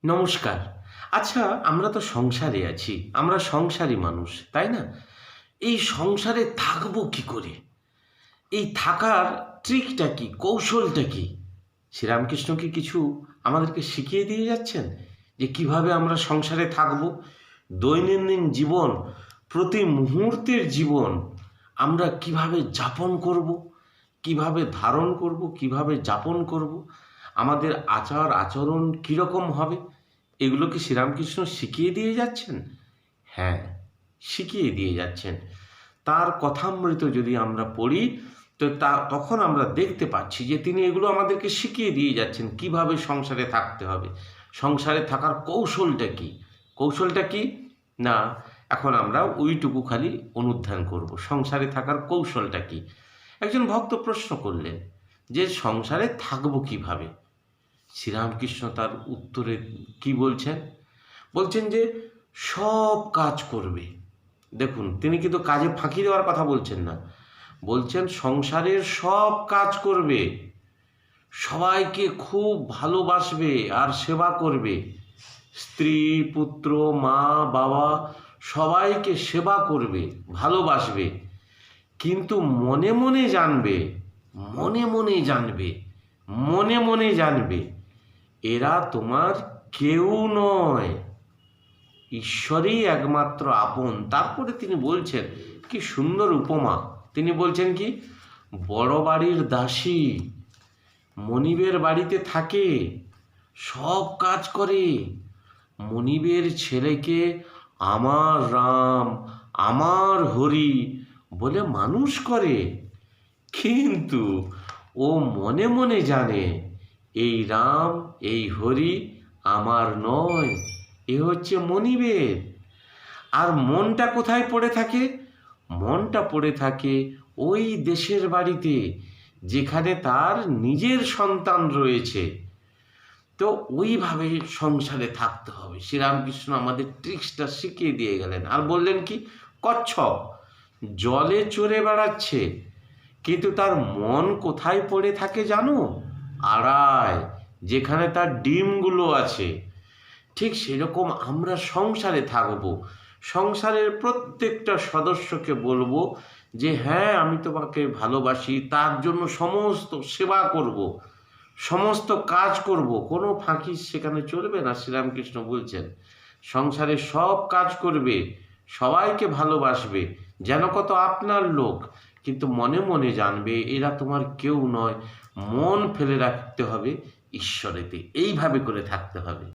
নমস্কার। আচ্ছা, আমরা তো সংসারে আছি। আমরা সংসারী মানুষ, তাই না? এই সংসারে থাকবো কি করে? এই থাকার ট্রিকটা কি? কৌশলটা কি? শ্রীরামকৃষ্ণ কি কিছু আমাদেরকে শিখিয়ে দিয়ে যাচ্ছেন? যে কিভাবে আমরা সংসারে থাকবো? দৈনন্দিন জীবন, প্রতি মুহূর্তের জীবন আমরা কিভাবে যাপন করব? কিভাবে ধারণ করব? কিভাবে যাপন করব? আমাদের আচার আচরণ কীরকম হবে? এগুলো কি শ্রীরামকৃষ্ণ শিখিয়ে দিয়ে যাচ্ছেন? হ্যাঁ, শিখিয়ে দিয়ে যাচ্ছেন। তার কথামৃত যদি আমরা পড়ি, তো তখন আমরা দেখতে পাচ্ছি যে তিনি এগুলো আমাদেরকে শিখিয়ে দিয়ে যাচ্ছেন কিভাবে সংসারে থাকতে হবে। সংসারে থাকার কৌশলটা কি? কৌশলটা কি? না, এখন আমরা ওইটুকু খালি অনুধ্যান করব। সংসারে থাকার কৌশলটা কি? একজন ভক্ত প্রশ্ন করলেন যে সংসারে থাকবো কিভাবে? শ্রীরামকৃষ্ণ তার উত্তরে কি বলছেন? বলছেন যে সব কাজ করবে। দেখুন, তিনি কিন্তু কাজে ফাঁকি দেওয়ার কথা বলছেন না। বলছেন সংসারের সব কাজ করবে, সবাইকে খুব ভালোবাসবে আর সেবা করবে। স্ত্রী, পুত্র, মা, বাবা সবাইকে সেবা করবে, ভালোবাসবে। কিন্তু মনে মনে জানবে, মনে মনে জানবে, মনে মনে জানবে এরা তোমার কেউ নয়, ঈশ্বরই একমাত্র আপন। তারপরে তিনি বলছেন কি সুন্দর উপমা। তিনি বলছেন কি, বড় বাড়ির দাসী মনিবের বাড়িতে থাকে, সব কাজ করে, মনিবের ছেলেকে আমার রাম, আমার হরি বলে মানুষ করে, কিন্তু ও মনে মনে জানে এই রাম, এই হরি আমার নয়, এ হচ্ছে মনিবের। আর মনটা কোথায় পড়ে থাকে? মনটা পড়ে থাকে ওই দেশের বাড়িতে যেখানে তার নিজের সন্তান রয়েছে। তো ওইভাবে সংসারে থাকতে হবে। শ্রীরামকৃষ্ণ আমাদের ট্রিক্সটা শিখিয়ে দিয়ে গেলেন আর বললেন কি, কচ্ছপ জলে চড়ে বেড়াচ্ছে, কিন্তু তার মন কোথায় পড়ে থাকে জানো? আড়ায়, যেখানে তার ডিমগুলো আছে। ঠিক সেরকম আমরা সংসারে থাকব। সংসারের প্রত্যেকটা সদস্যকে বলবো যে হ্যাঁ, আমি তোমাকে ভালোবাসি, তার জন্য সমস্ত সেবা করব, সমস্ত কাজ করব, কোনো ফাঁকি সেখানে চলবে না। শ্রীরামকৃষ্ণ বলছেন সংসারে সব কাজ করবে, সবাইকে ভালোবাসবে, যেন কত আপনার লোক, কিন্তু মনে মনে জানবে এরা তোমার কেউ নয়। মন ফেলে রাখতে হবে ঈশ্বরেতে, এইভাবে করে থাকতে হবে।